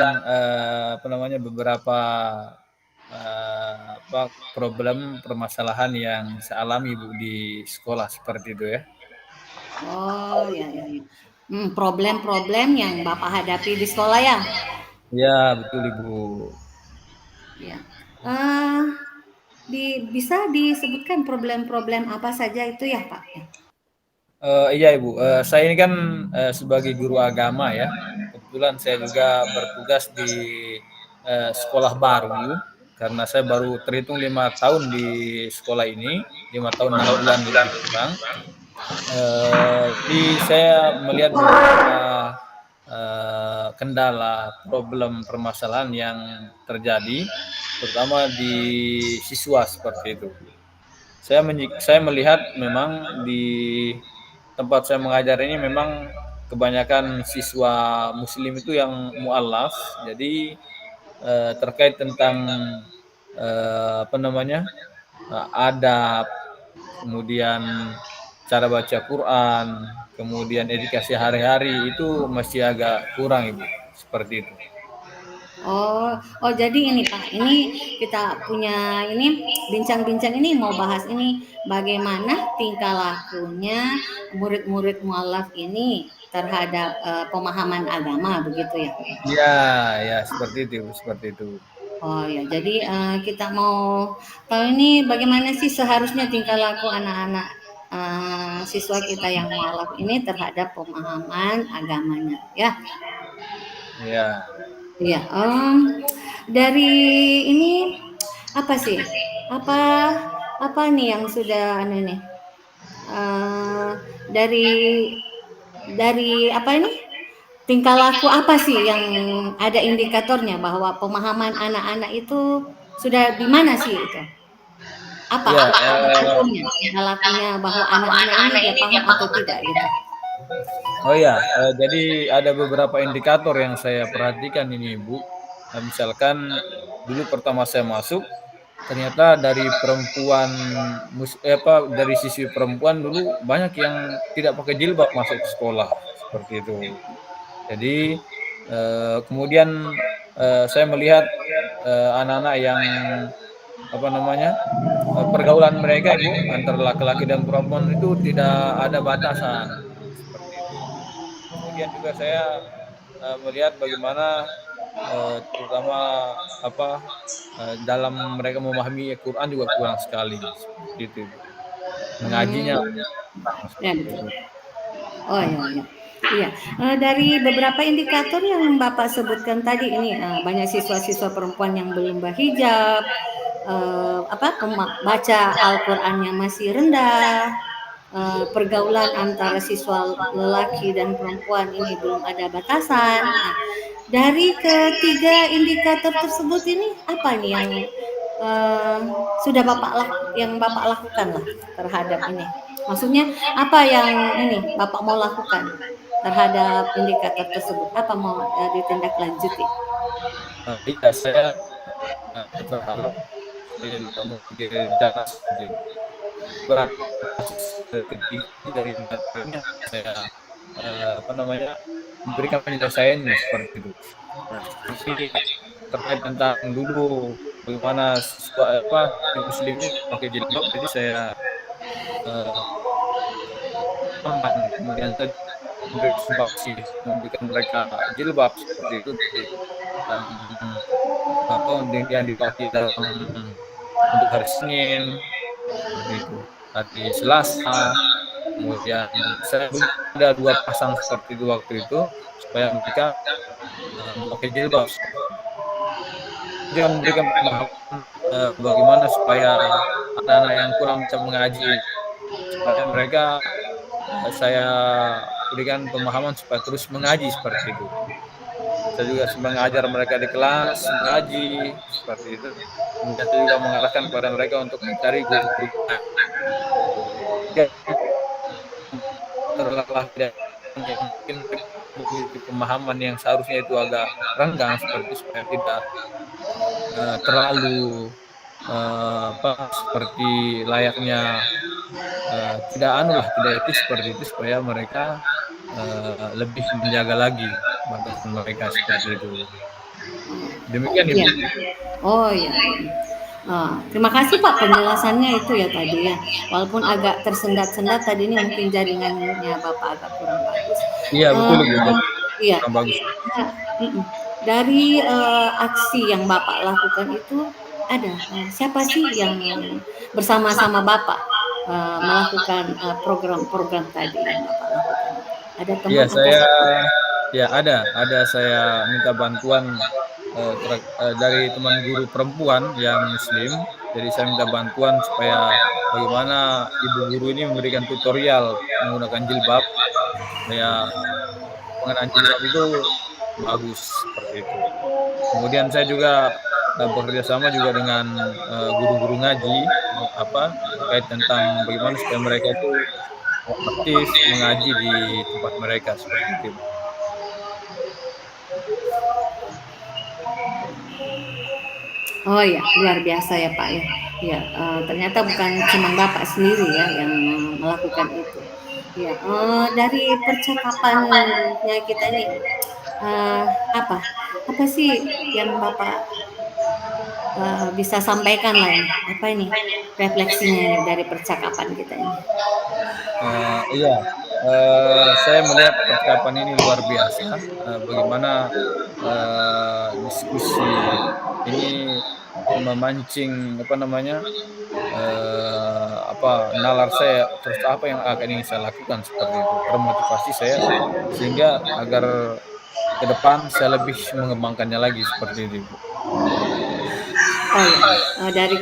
apa namanya, beberapa, problem permasalahan yang saya alami, Bu, di sekolah seperti itu ya. Oh, ya ya ya. Problem-problem yang Bapak hadapi di sekolah ya? Iya, betul, Ibu. Ya. Eh, bisa disebutkan problem-problem apa saja itu ya, Pak? Ya. Iya, Ibu, saya ini kan, sebagai guru agama ya, kebetulan saya juga bertugas di, sekolah baru, karena saya baru terhitung 5 tahun di sekolah ini, 5 tahun 6 bulan lebih kurang. Jadi saya melihat beberapa, kendala, problem, permasalahan yang terjadi, terutama di siswa seperti itu. Saya melihat memang di tempat saya mengajar ini memang kebanyakan siswa muslim itu yang mualaf, jadi, terkait tentang, apa namanya, adab, kemudian cara baca Quran, kemudian edukasi hari-hari itu masih agak kurang, Ibu, seperti itu. Oh, oh jadi ini Pak, ini kita punya ini bincang-bincang ini mau bahas ini bagaimana tingkah lakunya murid-murid mualaf ini terhadap pemahaman agama begitu ya. Iya, ya seperti itu, seperti itu. Oh ya, jadi kita mau tahu ini bagaimana sih seharusnya tingkah laku anak-anak siswa kita yang mualaf ini terhadap pemahaman agamanya ya. Iya. Iya, dari ini apa sih? Apa apa nih yang sudah anu nih? Eee, dari apa ini, tingkah laku apa sih yang ada indikatornya bahwa pemahaman anak-anak itu sudah di mana sih itu? Apa Iya, apa ukurnya tingkah lakunya bahwa anak-anak ini dia paham atau tidak gitu? oh ya, jadi ada beberapa indikator yang saya perhatikan ini, Ibu. Misalkan dulu pertama saya masuk, ternyata dari perempuan dari sisi perempuan dulu banyak yang tidak pakai jilbab masuk ke sekolah, seperti itu. Jadi, kemudian, saya melihat, anak-anak yang, apa namanya, pergaulan mereka, Ibu, antara laki-laki dan perempuan itu tidak ada batasan, seperti itu. Kemudian juga saya, melihat bagaimana, terutama apa, dalam mereka memahami Quran juga kurang sekali, seperti itu, Ibu. Mengajinya Mmm, kurang, ya seperti betul. itu. Oh ya ya. Iya, dari beberapa indikator yang Bapak sebutkan tadi ini, banyak siswa-siswa perempuan yang belum berhijab, apa, baca Al-Qur'annya masih rendah, pergaulan antara siswa lelaki dan perempuan ini belum ada batasan. Nah, dari ketiga indikator tersebut ini apa nih yang, eee, sudah Bapak lakukan lah terhadap ini? Maksudnya apa yang ini Bapak mau lakukan terhadap indikator tersebut? Apa mau, ditindaklanjuti? Iya, saya, berharap saya juga memiliki rencana seperti itu. Berarti kasus ketiga dari materinya saya, apa namanya, memberikan penyelesaiannya seperti itu. Nah, seperti terkait tentang dulu bagaimana siswa si muslim ini pakai jilbab, jadi saya, eee, aman, kemudian saya memberi sumbangsi, memberikan mereka jilbab seperti itu dan apa, yang dipakai dalam untuk hari Senin, seperti itu. Hari Selasa, kemudian saya beli ada 2 pasang seperti itu waktu itu, supaya mereka, memakai jilbab seperti itu. Juga memberikan pemahaman, bagaimana supaya anak-anak yang kurang bisa mengaji, supaya mereka, saya berikan pemahaman supaya terus mengaji seperti itu. Saya juga mengajar mereka di kelas mengaji, seperti itu. Kemudian saya juga mengarahkan kepada mereka untuk mencari guru-guru yang terlelah dan yang mungkin memiliki pemahaman yang seharusnya itu agak renggang seperti itu, supaya tidak, terlalu, seperti layaknya, tidak anulah, tidak etis seperti itu, supaya mereka, lebih menjaga lagi batasan mereka seperti itu. Oh, Demikian iya. Ibu. Oh ya. Terima kasih Pak penjelasannya itu ya tadi ya. Walaupun agak tersendat-sendat tadi ini mungkin jaringannya Bapak agak kurang bagus. Iya betul Ibu, Eee, jadi iya. kurang bagus. Nah, mhm. Dari, aksi yang Bapak lakukan itu ada, siapa sih yang bersama-sama Bapak, melakukan, program-program tadi yang Bapak lakukan itu? Ada Iya teman atau saya siapa? ya ada saya minta bantuan, dari teman guru perempuan yang muslim. Jadi saya minta bantuan supaya bagaimana ibu guru ini memberikan tutorial menggunakan jilbab, supaya pengenaan jilbab itu bagus, seperti itu. Kemudian saya juga, bekerja sama juga dengan, guru-guru ngaji, terkait tentang bagaimana supaya mereka itu aktif mengaji di tempat mereka, seperti itu. Oh ya, luar biasa ya Pak ya. Ya, ternyata bukan cuma Bapak sendiri ya yang melakukan itu. Ya, dari percakapannya kita ini, eee, apa apa sih yang Bapak, bisa sampaikan lah ini? Apa ini refleksinya ini dari percakapan kita ini? Iya, saya melihat percakapan ini luar biasa, bagaimana, diskusi ini memancing, nalar saya, terus apa yang akan ingin saya lakukan, seperti itu. Termotivasi saya sehingga agar ke depan saya lebih mengembangkannya lagi, seperti itu, Ibu. Oh ya, dari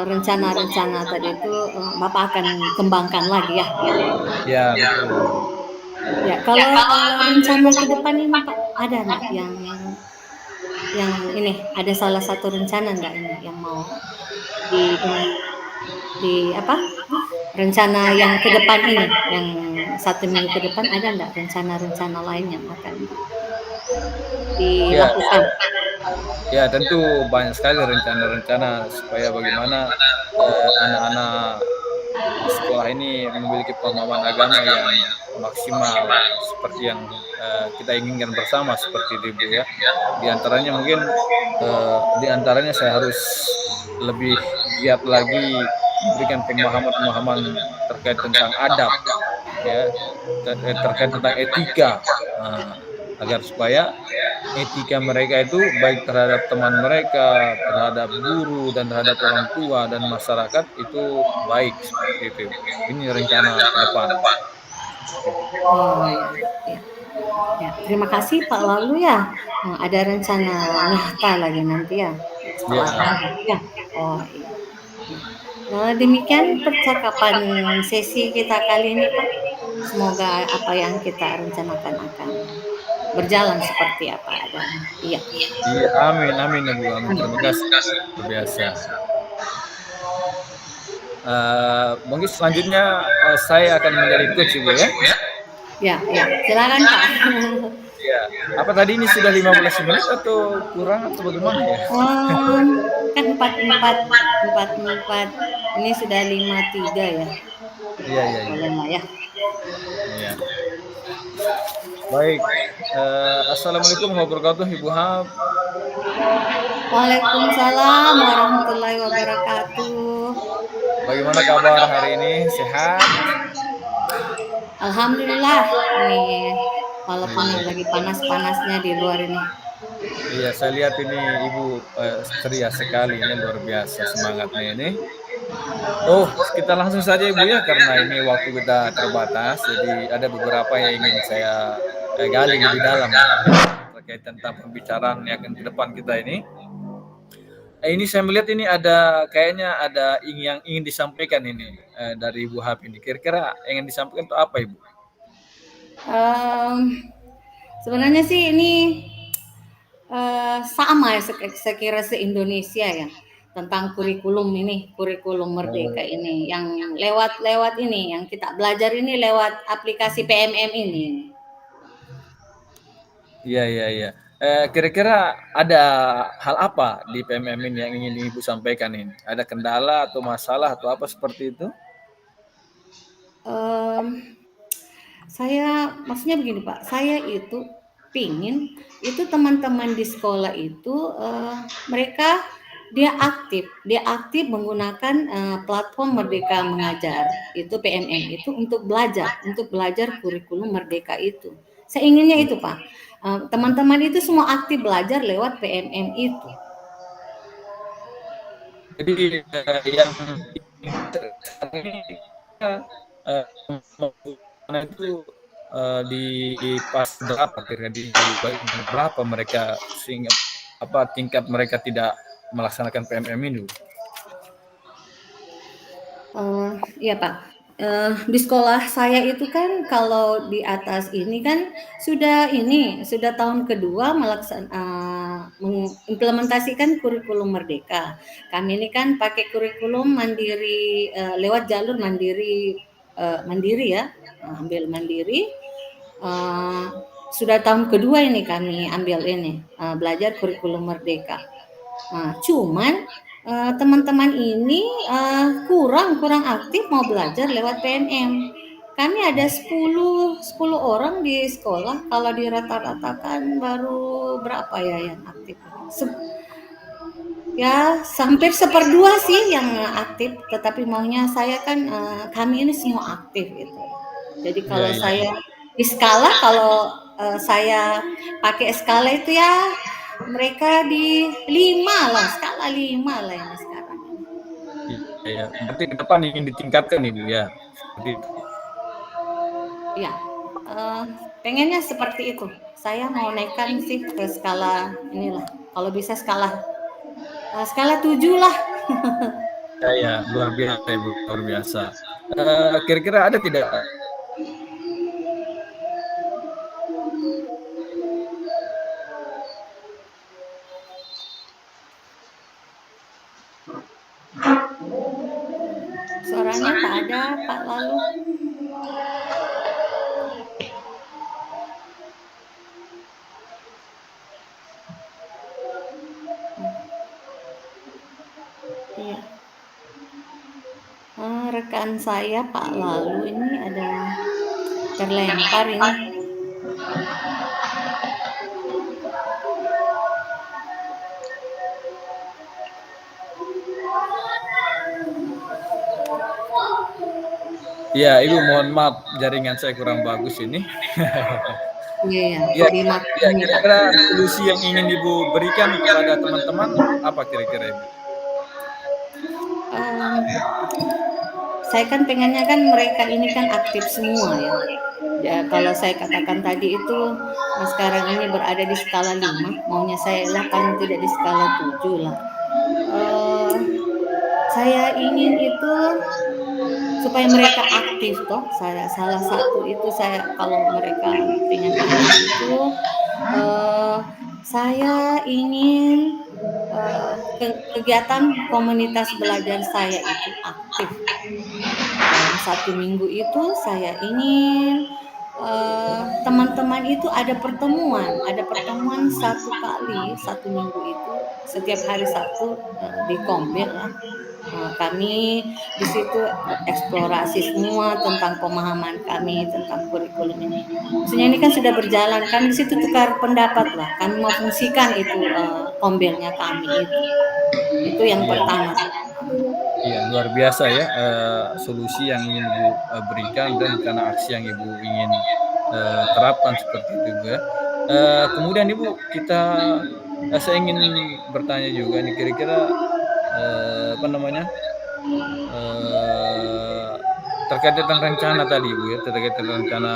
rencana-rencana tadi itu, Bapak akan kembangkan lagi ya? Ya, betul, Ibu. Ya, kalau, rencana ke depan ini Pak, ada nggak yang ini, ada salah satu rencana nggak ini yang mau di ini, di apa, rencana yang ke depan ini, yang 1 minggu ke depan ada nggak rencana-rencana lain yang akan Ya, dilakukan? ya tentu banyak sekali rencana-rencana supaya bagaimana, anak-anak di sekolah ini memiliki pemahaman agama yang maksimal seperti yang, kita inginkan bersama, seperti itu, Ibu, ya. Di antaranya mungkin, saya harus lebih giat lagi memberikan pemahaman-pemahaman terkait tentang adab, ya, terkait tentang etika, agar supaya etika mereka itu baik terhadap teman mereka, terhadap guru, dan terhadap orang tua dan masyarakat itu baik, seperti itu, Ibu. Ini rencana ke depan, seperti itu. Oh ya, ya. Ya, terima kasih Pak, lalu ya, ada rencana nyata lagi nanti ya, setelah Ya, ini ya? Oh iya, iya. Demikian percakapan sesi kita kali ini Pak. Semoga apa yang kita rencanakan akan berjalan seperti apa adanya. Iya, iya, amin amin, Ibu, amin. Terima amin. kasih, luar biasa. Mungkin selanjutnya, saya akan menjadi coach, Ibu, ya? Ya, ya, silakan Pak. Iya. Apa tadi ini sudah 15 menit atau kurang atau bagaimana ya? Mmm, kan 44, ini sudah 53 ya, Iya iya iya. bolehlah ya. Iya. Baik, assalamualaikum warahmatullahi wabarakatuh, Ibu Hab. Waalaikumsalam warahmatullahi wabarakatuh. Bagaimana kabar hari ini? Sehat? Alhamdulillah, nih walaupun Iya. lagi panas-panasnya di luar ini. Iya, saya lihat ini Ibu, ceria sekali ini, luar biasa semangatnya ini. Oh, kita langsung saja Ibu ya, karena ini waktu kita terbatas, jadi ada beberapa yang ingin saya, gali lebih dalam ya, terkait tentang pembicaraan yang akan ke depan kita ini. Ini saya melihat ini kayaknya ada yang ingin disampaikan ini, dari Ibu Hap ini. Kira-kira yang ingin disampaikan itu apa, Ibu? Mmm, sebenarnya sih ini, sama ya saya kira se-Indonesia ya, tentang kurikulum ini, kurikulum merdeka Oh, ini, yang lewat ini, yang kita belajar ini lewat aplikasi PMM ini. iya iya iya. Kira-kira ada hal apa di PMM ini yang ingin Ibu sampaikan ini? Ada kendala atau masalah atau apa seperti itu? Mmm, saya maksudnya begini Pak, saya itu pingin itu teman-teman di sekolah itu mereka dia aktif menggunakan platform Merdeka Mengajar itu PMM itu untuk belajar kurikulum Merdeka itu. Saya inginnya itu Pak, teman-teman itu semua aktif belajar lewat PMM itu. Jadi yang sekarang ini eh, menggunakan itu di pas berapa kira di bagian berapa mereka sehingga apa tingkat mereka tidak melaksanakan PMM ini? Iya Pak, di sekolah saya itu kan kalau di atas ini kan sudah tahun kedua mengimplementasikan kurikulum Merdeka. Kami ini kan pakai kurikulum mandiri lewat jalur mandiri ya, ambil mandiri. Sudah tahun kedua ini kami ambil ini belajar kurikulum Merdeka. Cuman teman-teman ini kurang aktif mau belajar lewat PNM. Kami ada 10 orang di sekolah, kalau dirata-ratakan baru berapa ya yang aktif? Ya, hampir seperdua sih yang aktif, tetapi maunya saya kan kami ini semua aktif gitu. Jadi Ya, kalau ya, saya di skala, kalau saya pakai skala itu ya mereka di 5 lah, skala 5 lah ini sekarang. ya. Berarti ke depan ingin ditingkatkan ibu ya. Seperti itu. Iya, pengennya seperti itu. Saya mau naikkan sih ke skala inilah, kalau bisa skala 7 lah. Ya, ya, luar biasa ibu, luar biasa. Kira-kira ada tidak Suaranya tak ada Pak Lalu. Iya. Rekan saya Pak Lalu ini ada terlempar ini. Ya, Ibu mohon maaf jaringan saya kurang bagus ini. Iya, Ya, ya, dimaklumi Pak. kira-kira solusi yang ingin Ibu berikan kepada teman-teman apa kira-kira Ibu? Saya kan pengennya kan mereka ini kan aktif semua ya. Ya kalau saya katakan tadi itu sekarang ini berada di skala 5, maunya saya lah paling tidak di skala 7 lah. Saya ingin itu supaya mereka aktif toh. Saya salah satu itu saya kalau mereka pengen aktif itu saya ingin kegiatan komunitas belajar saya itu aktif. Dalam 1 minggu itu saya ingin teman-teman itu ada pertemuan 1 kali 1 minggu itu setiap hari Sabtu di Kombel lah. Kami di situ eksplorasi semua tentang pemahaman kami tentang kurikulum ini. Maksudnya ini kan sudah berjalan, kami di situ tukar pendapat lah. Kami mau fungsikan itu kombelnya kami itu. Itu yang Iya, pertama. iya, luar biasa ya solusi yang ingin Ibu berikan dan karena aksi yang Ibu ingin terapkan seperti itu Ibu ya. Kemudian Ibu saya ingin bertanya juga nih kira-kira apa namanya terkait tentang rencana tadi Ibu ya, terkait tentang rencana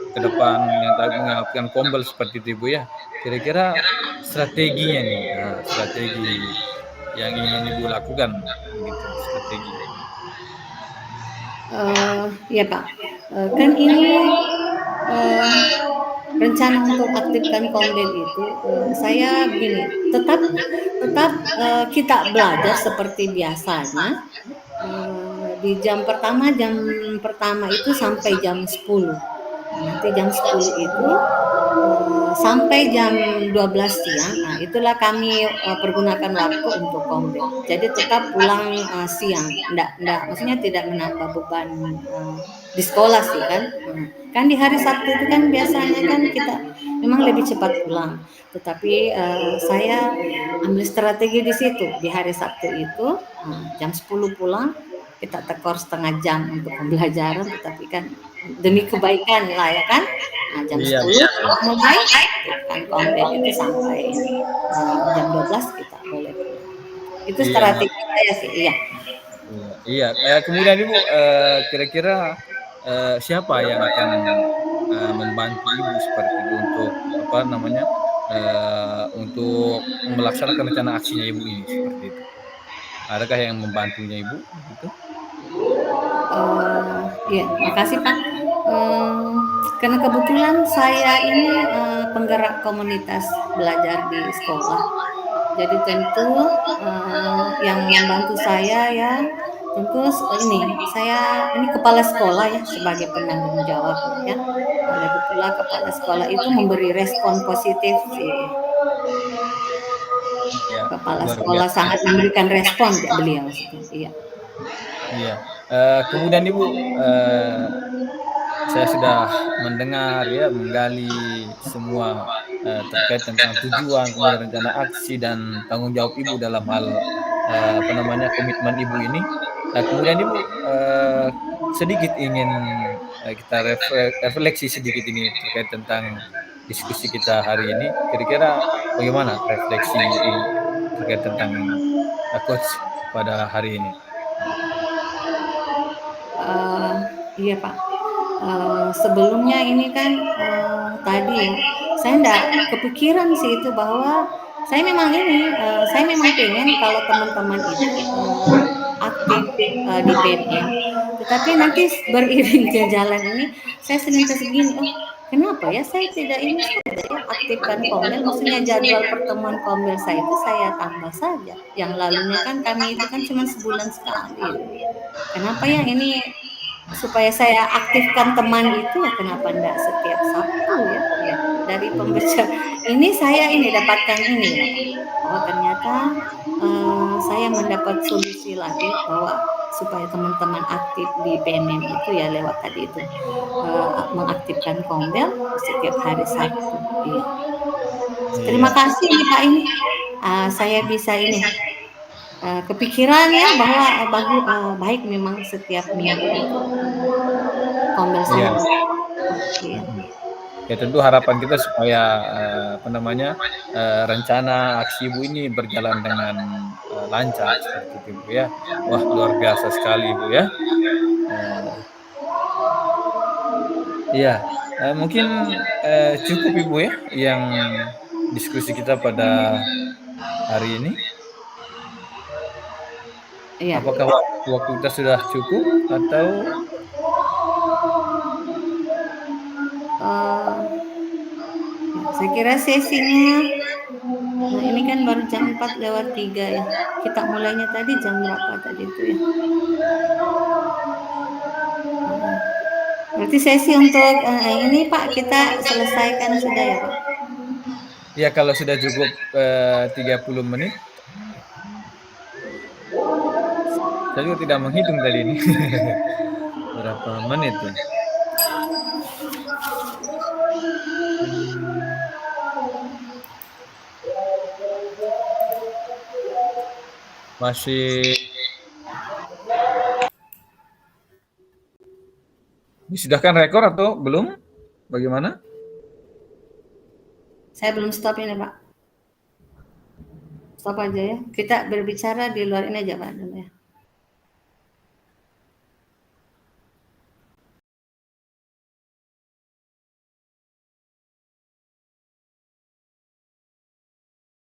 ke depan yang tadi mengharapkan kombel seperti itu Ibu ya. Kira-kira strateginya nih, strategi yang ingin Ibu lakukan gitu, strategi. Ya Pak, kan ini rencana untuk aktifkan kombel itu saya begini, tetap kita belajar seperti biasanya di jam pertama itu sampai jam 10. Nanti jam 10 itu sampai jam 12 siang. Nah, itulah kami pergunakan waktu untuk kombel. Jadi tetap pulang siang. Nggak, maksudnya tidak menambah beban di sekolah sih kan. Kan di hari Sabtu itu kan biasanya kan kita memang lebih cepat pulang. Tetapi saya ambil strategi di situ. Di hari Sabtu itu jam 10 pulang, kita tekor setengah jam untuk pembelajaran, tetapi kan demi kebaikan lah ya kan. Nah, jam Iya, 10 betul. kita mulai aktifkan kombel itu sampai ini jam 12 kita boleh pulang. Itu Iya, Mak. strategi saya sih, iya. Iya, iya. Kemudian Ibu, kira-kira siapa yang akan membantu Ibu seperti itu untuk apa namanya, untuk melaksanakan rencana aksinya Ibu ini seperti itu? Adakah yang membantunya Ibu begitu? Iya, makasih Pak. Eee, karena kebetulan saya ini penggerak komunitas belajar di sekolah. Jadi tentu yang membantu saya ya tentu ini saya ini kepala sekolah ya sebagai penanggung jawabnya ya. Lagi pula kepala sekolah itu memberi respon positif sih. Iya, Kepala luar sekolah biasa. sangat memberikan respon beliau maksudnya. Iya. Iya. Kemudian Ibu, saya sudah mendengar ya, menggali semua terkait tentang tujuan, kemudian rencana aksi dan tanggung jawab Ibu dalam hal apa namanya komitmen Ibu ini. Kemudian Ibu sedikit ingin kita refleksi sedikit ini terkait tentang diskusi kita hari ini. Kira-kira bagaimana refleksi Ibu terkait tentang coach pada hari ini? Eee, iya Pak, sebelumnya ini kan, tadi ya, saya ndak kepikiran sih itu bahwa saya memang pengen kalau teman-teman itu, aktif, di PNM, tetapi nanti beriring ke jalan ini, saya selintas gini, "Oh, kenapa ya saya tidak ini saja ya, aktifkan Komel, maksudnya jadwal pertemuan Komel saya itu saya tambah saja, yang lalunya kan kami itu kan cuma sebulan sekali itu. Kenapa ya ini supaya saya aktifkan teman itu ya kenapa enggak setiap Sabtu ya? Ya, dari pembicara ini saya ini dapatkan ini loh Pak, bahwa ternyata, saya mendapat solusi lagi bahwa supaya teman-teman aktif di PNM itu ya lewat tadi itu, mengaktifkan Kombel setiap hari Sabtu, iya. Terima Iya, kasih nih Pak ini, saya bisa ini, kepikiran ya bahwa, baik memang setiap minggu itu, Kombel iya. sama iya. Mhm. Ya tentu harapan kita supaya, apa namanya, rencana aksi Ibu ini berjalan dengan, lancar seperti itu, Ibu, ya. Wah, luar biasa sekali, Ibu, ya. Eee, iya, mungkin, cukup, Ibu, ya, yang diskusi kita pada hari ini. Iya, Apakah waktu waktu kita sudah cukup atau eee, ya saya kira sesinya ini kan baru jam 4:03 ya, kita mulainya tadi jam berapa tadi itu ya? Heeh. Berarti sesi untuk, ini Pak kita selesaikan sudah ya Pak? ya kalau sudah cukup, 30 menit, saya juga tidak menghitung tadi ini. Berapa menit ya? Mmm, masih disudahkan rekor atau belum? Bagaimana? Saya belum stop ini Pak, stop aja ya, kita berbicara di luar ini aja Pak.